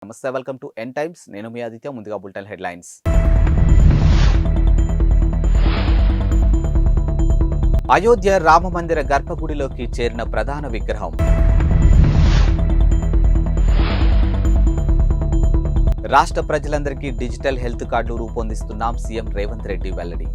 నమస్తే, welcome to n times. నేను మీ ఆదిత్య. ముందుగా బులెటిన్ హెడ్లైన్స్. అయోధ్య రామ మందిర గర్భగుడిలోకి చేరిన ప్రధాన విగ్రహం. రాష్ట్ర ప్రజలందరికీ డిజిటల్ హెల్త్ కార్డులు రూపొందిస్తున్నాం, సీఎం రేవంత్ రెడ్డి వెల్లడి.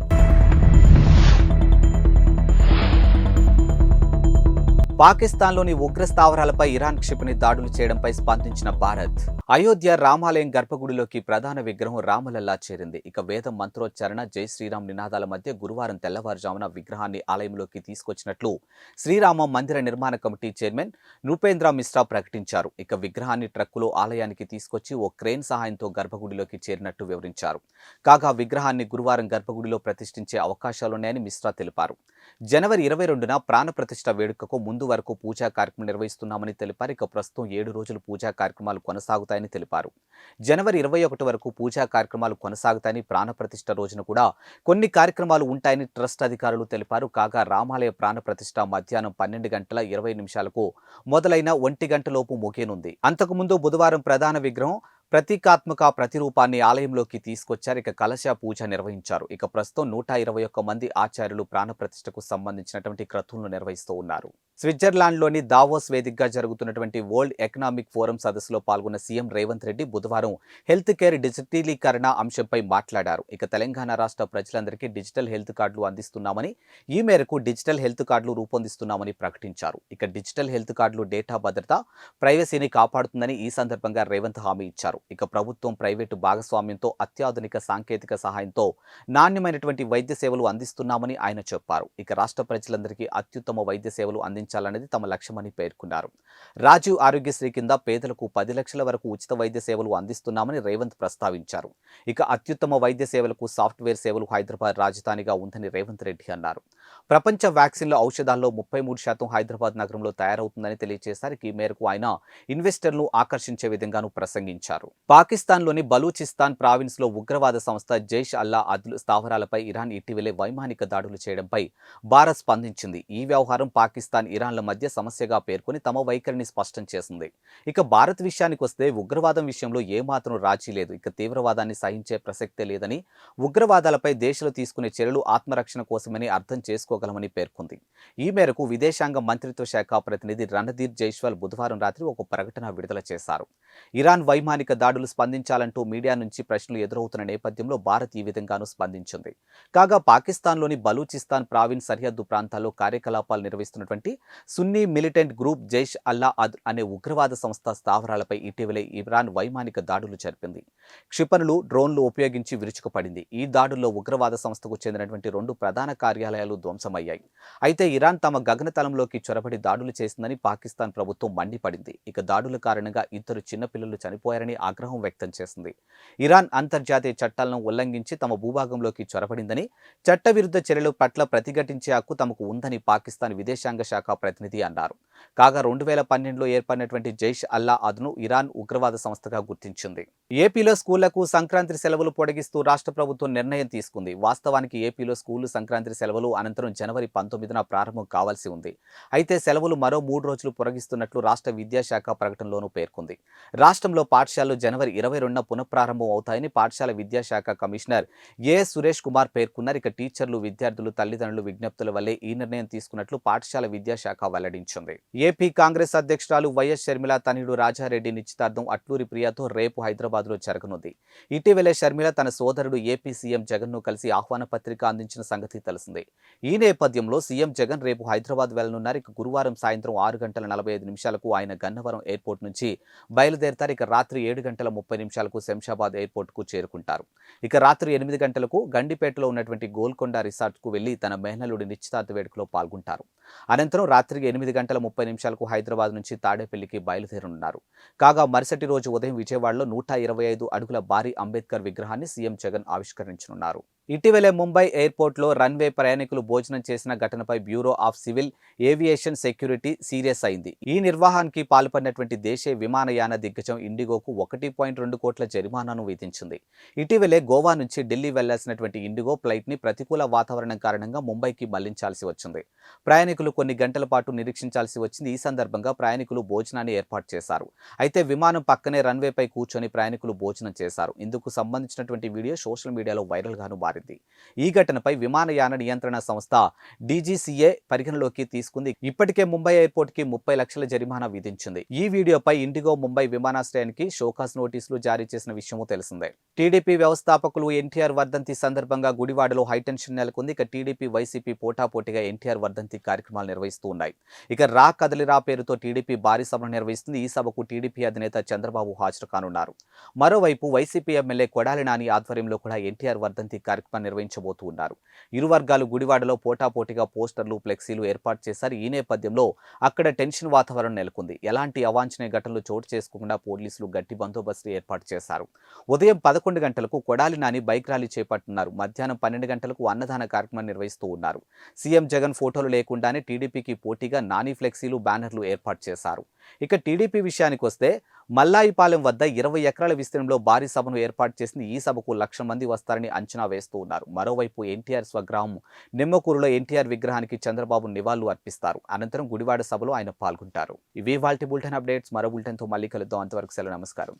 పాకిస్తాన్లోని ఉగ్ర స్థావరాలపై ఇరాన్ క్షిపణి దాడులు చేయడంపై స్పందించిన భారత్. అయోధ్య రామాలయం గర్భగుడిలోకి ప్రధాన విగ్రహం రామలల్లా చేరింది. ఇక వేద మంత్రోచ్చారణ, జై శ్రీరామ్ నినాదాల మధ్య గురువారం తెల్లవారుజామున విగ్రహాన్ని ఆలయంలోకి తీసుకొచ్చినట్లు శ్రీరామ మందిర నిర్మాణ కమిటీ చైర్మన్ నృపేంద్ర మిశ్రా ప్రకటించారు. ఇక విగ్రహాన్ని ట్రక్కులో ఆలయానికి తీసుకొచ్చి ఓ క్రేన్ సహాయంతో గర్భగుడిలోకి చేరినట్టు వివరించారు. కాగా విగ్రహాన్ని గురువారం గర్భగుడిలో ప్రతిష్ఠించే అవకాశాలున్నాయని మిశ్రా తెలిపారు. జనవరి 22న ప్రాణ ప్రతిష్ఠ వేడుకకు ముందు వరకు పూజా కార్యక్రమం నిర్వహిస్తున్నామని తెలిపారు. ఇక ప్రస్తుతం 7 రోజులు పూజా కార్యక్రమాలు కొనసాగుతాయని తెలిపారు. జనవరి 21 వరకు పూజా కార్యక్రమాలు కొనసాగుతాయని, ప్రాణ ప్రతిష్ఠ రోజున కూడా కొన్ని కార్యక్రమాలు ఉంటాయని ట్రస్ట్ అధికారులు తెలిపారు. కాగా రామాలయ ప్రాణ ప్రతిష్ఠ మధ్యాహ్నం 12:20 మొదలైన 1 గంటలోపు ముగియనుంది. అంతకుముందు బుధవారం ప్రధాన విగ్రహం ప్రతీకాత్మక ప్రతిరూపాన్ని ఆలయంలోకి తీసుకొచ్చారు. ఇక కలశ పూజ నిర్వహించారు. ఇక ప్రస్తుతం 121 మంది ఆచార్యులు ప్రాణప్రతిష్ఠకు సంబంధించినటువంటి క్రతువులను నిర్వహిస్తూ ఉన్నారు. స్విట్జర్లాండ్లోని దావోస్ వేదికగా జరుగుతున్నటువంటి వరల్డ్ ఎకనామిక్ ఫోరం సదస్సులో పాల్గొన్న సీఎం రేవంత్ రెడ్డి బుధవారం హెల్త్ కేర్ డిజిటలీకరణ అంశంపై మాట్లాడారు. ఇక తెలంగాణ రాష్ట్ర ప్రజలందరికీ డిజిటల్ హెల్త్ కార్డులు అందిస్తున్నామని, ఈ మేరకు డిజిటల్ హెల్త్ కార్డులు రూపొందిస్తున్నామని ప్రకటించారు. ఇక డిజిటల్ హెల్త్ కార్డులు డేటా భద్రత, ప్రైవసీని కాపాడుతుందని ఈ సందర్భంగా రేవంత్ హామీ ఇచ్చారు. ఇక ప్రభుత్వం ప్రైవేటు భాగస్వామ్యంతో అత్యాధునిక సాంకేతిక సహాయంతో నాణ్యమైనటువంటి వైద్య సేవలు అందిస్తున్నామని ఆయన చెప్పారు. ఇక రాష్ట్ర ప్రజలందరికీ అత్యుత్తమ వైద్య సేవలు అందించాలనేది తమ లక్ష్యమని పేర్కొన్నారు. రాజీవ్ ఆరోగ్యశ్రీ కింద పేదలకు 10 లక్షల వరకు ఉచిత వైద్య సేవలు అందిస్తున్నామని రేవంత్ ప్రస్తావించారు. ఇక అత్యుత్తమ వైద్య సేవలకు సాఫ్ట్వేర్ సేవలు హైదరాబాద్ రాజధానిగా ఉందని రేవంత్ రెడ్డి అన్నారు. ప్రపంచ వ్యాక్సిన్ల ఔషధాల్లో 33% హైదరాబాద్ నగరంలో తయారవుతుందని తెలియజేశారు. ఈ మేరకు ఆయన ఇన్వెస్టర్లను ఆకర్షించే విధంగానూ ప్రసంగించారు. పాకిస్తాన్లోని బలూచిస్తాన్ ప్రావిన్స్ లో ఉగ్రవాద సంస్థ జైష్ అల్లా అద్ల్ స్థావరాలపై ఇరాన్ ఇటీవలే వైమానిక దాడులు చేయడంపై భారత్ స్పందించింది. ఈ వ్యవహారం పాకిస్తాన్, ఇరాన్ల మధ్య సమస్యగా పేర్కొని తమ వైఖరిని స్పష్టం చేసింది. ఇక భారత్ విషయానికి వస్తే ఉగ్రవాదం విషయంలో ఏమాత్రం రాజీ లేదు. ఇక తీవ్రవాదాన్ని సహించే ప్రసక్తే లేదని, ఉగ్రవాదాలపై దేశాలు తీసుకునే చర్యలు ఆత్మరక్షణ కోసమని అర్థం చేసుకోగలమని పేర్కొంది. ఈ మేరకు విదేశాంగ మంత్రిత్వ శాఖ ప్రతినిధి రణధీర్ జైస్వాల్ బుధవారం రాత్రి ఒక ప్రకటన విడుదల చేశారు. ఇరాన్ వైమానిక దాడులు స్పందించాలంటూ మీడియా నుంచి ప్రశ్నలు ఎదురవుతున్న నేపథ్యంలో భారత్ ఈ విధంగానూ స్పందించింది. కాగా పాకిస్తాన్లోని బలూచిస్తాన్ ప్రావిన్స్ సరిహద్దు ప్రాంతాల్లో కార్యకలాపాలు నిర్వహిస్తున్నటువంటి సున్నీ మిలిటెంట్ గ్రూప్ జైష్ అల్లా అద్ అనే ఉగ్రవాద సంస్థ స్థావరాలపై ఇటీవలే ఇరాన్ వైమానిక దాడులు జరిపింది. క్షిపణులు, డ్రోన్లు ఉపయోగించి విరుచుకుపడింది. ఈ దాడుల్లో ఉగ్రవాద సంస్థకు చెందినటువంటి 2 ప్రధాన కార్యాలయాలు ధ్వంసమయ్యాయి. అయితే ఇరాన్ తమ గగనతలంలోకి చొరబడి దాడులు చేసిందని పాకిస్తాన్ ప్రభుత్వం మండిపడింది. ఇక దాడుల కారణంగా 2 చిన్నపిల్లలు చనిపోయారని ఆగ్రహం వ్యక్తం చేసింది. ఇరాన్ అంతర్జాతీయ చట్టాలను ఉల్లంఘించి తమ భూభాగంలోకి చొరబడిందని, చట్టవిరుద్ధ చర్యల పట్ల ప్రతిఘటించే హక్కు తమకు ఉందని పాకిస్తాన్ విదేశాంగ శాఖ ప్రతినిధి అన్నారు. కాగా 2012లో ఏర్పడినటువంటి జైష్ అల్లా అద్ను ఇరాన్ ఉగ్రవాద సంస్థగా గుర్తించింది. ఏపీలో స్కూళ్లకు సంక్రాంతి సెలవులు పొడిగిస్తూ రాష్ట్ర ప్రభుత్వం నిర్ణయం తీసుకుంది. వాస్తవానికి ఏపీలో స్కూళ్లు సంక్రాంతి సెలవులు అనంతరం జనవరి 19న ప్రారంభం కావాల్సి ఉంది. అయితే సెలవులు మరో 3 రోజులు పొడిగిస్తున్నట్లు రాష్ట్ర విద్యాశాఖ ప్రకటనలోనూ పేర్కొంది. రాష్ట్రంలో పాఠశాలలు జనవరి 22న పునఃప్రారంభం అవుతాయని పాఠశాల విద్యాశాఖ కమిషనర్ ఏఎస్ సురేష్ కుమార్ పేర్కొన్నారు. ఇక టీచర్లు, విద్యార్థులు, తల్లిదండ్రులు విజ్ఞప్తుల వల్లే ఈ నిర్ణయం తీసుకున్నట్లు పాఠశాల విద్యాశాఖ వెల్లడించింది. ఏపీ కాంగ్రెస్ అధ్యక్షురాలు వైఎస్ షర్మిల తనయుడు రాజారెడ్డి నిశ్చితార్థం అట్లూరి ప్రియాతో రేపు హైదరాబాద్లో జరగనుంది. ఇటీవలే షర్మిల తన సోదరుడు ఏపీ సీఎం జగన్ను కలిసి ఆహ్వాన పత్రిక అందించిన సంగతి తెలిసిందే. ఈ నేపథ్యంలో సీఎం జగన్ రేపు హైదరాబాద్ వెళ్లనున్నారు. ఇక గురువారం సాయంత్రం 6:45 ఆయన గన్నవరం ఎయిర్పోర్ట్ నుంచి బయలుదేరతారు. ఇక రాత్రి 7:30 శంషాబాద్ ఎయిర్పోర్ట్ కు చేరుకుంటారు. ఇక రాత్రి 8 గంటలకు గండిపేటలో ఉన్నటువంటి గోల్కొండ రిసార్ట్ కు వెళ్లి తన మేనల్లుడి నిశ్చితార్థ వేడుకలో పాల్గొంటారు. అనంతరం రాత్రి 8:30 హైదరాబాద్ నుంచి తాడేపల్లికి బయలుదేరనున్నారు. కాగా మరుసటి రోజు ఉదయం విజయవాడలో 125 అడుగుల భారీ అంబేద్కర్ విగ్రహాన్ని సీఎం జగన్ ఆవిష్కరించనున్నారు. ఇటీవలే ముంబై ఎయిర్పోర్ట్లో రన్వే ప్రయాణికులు భోజనం చేసిన ఘటనపై bureau of civil aviation security serious అయింది. ఈ నిర్వహణకి పాల్పడినటువంటి దేశీయ విమానయాన దిగ్గజం ఇండిగోకు 1.2 కోట్ల జరిమానాను విధించింది. ఇటీవలే గోవా నుంచి ఢిల్లీ వెళ్లాల్సినటువంటి ఇండిగో ఫ్లైట్ని ప్రతికూల వాతావరణం కారణంగా ముంబైకి మళ్లించాల్సి వచ్చింది. ప్రయాణికులు కొన్ని గంటల పాటు నిరీక్షించాల్సి వచ్చింది. ఈ సందర్భంగా ప్రయాణికులు భోజనాన్ని ఏర్పాటు చేశారు. అయితే విమానం పక్కనే రన్వేపై కూర్చొని ప్రయాణికులు భోజనం చేశారు. ఇందుకు సంబంధించినటువంటి వీడియో సోషల్ మీడియాలో వైరల్గాను మారింది. ఈ ఘటనపై విమానయాన నియంత్రణ సంస్థ డీజీసీఏ పరిగణలోకి తీసుకుంది. ఇప్పటికే ముంబై ఎయిర్పోర్ట్ కి 30 లక్షల జరిమానా విధించింది. ఈ వీడియోపై ఇండిగో ముంబై విమానాశ్రయానికి షోకాస్ నోటీసులు జారీ చేసిన విషయము తెలిసిందే. టీడీపీ వ్యవస్థాపకులు ఎన్టీఆర్ వర్ధంతి సందర్భంగా గుడివాడలో హైటెన్షన్ నెలకొంది. ఇక టీడీపీ వైసీపీ పోటాపోటీగా ఎన్టీఆర్ వర్ధంతి కార్యక్రమాలు నిర్వహిస్తూ ఉన్నాయి. ఇక రా కదలిరా పేరుతో టీడీపీ భారీ సభను నిర్వహిస్తుంది. ఈ సభకు టీడీపీ అధినేత చంద్రబాబు హాజరు కానున్నారు. మరోవైపు వైసీపీ ఎమ్మెల్యే కొడాలి నాని ఆధ్వర్యంలో కూడా ఎన్టీఆర్ వర్ధంతి కార్యక్రమం నిర్వహించబోతూ ఉన్నారు. ఇరు వర్గాలు గుడివాడలో పోటాపోటీగా పోస్టర్లు, ఫ్లెక్సీలు ఏర్పాటు చేశారు. ఈ నేపథ్యంలో అక్కడ టెన్షన్ వాతావరణం నెలకొంది. ఎలాంటి అవాంఛనీయ ఘటనలు చోటు చేసుకోకుండా పోలీసులు గట్టి బందోబస్తు ఏర్పాటు చేశారు. ఉదయం 11 గంటలకు కొడాలి నాని బైక్ ర్యాలీ చేపట్టున్నారు. మధ్యాహ్నం 12 గంటలకు అన్నదాన కార్యక్రమం నిర్వహిస్తూ ఉన్నారు. సీఎం జగన్ ఫోటోలు లేకుండానే టీడీపీకి పోటీగా నాని ఫ్లెక్సీలు, బ్యానర్లు ఏర్పాటు చేశారు. ఇక టీడీపీ విషయానికి వస్తే మల్లాయిపాలెం వద్ద 20 ఎకరాల విస్తీర్ణంలో భారీ సభను ఏర్పాటు చేసింది. ఈ సభకు 1,00,000 మంది వస్తారని అంచనా వేస్తూ ఉన్నారు. మరోవైపు ఎన్టీఆర్ స్వగ్రామం నిమ్మకూరులో ఎన్టీఆర్ విగ్రహానికి చంద్రబాబు నివాళులు అర్పిస్తారు. అనంతరం గుడివాడ సభలో ఆయన పాల్గొంటారు. ఇవి వాల్టి బులెటిన్ అప్డేట్స్. మరో బులెటిన్తో మళ్ళీ కలుద్దాం. అంతవరకు సెలవు. నమస్కారం.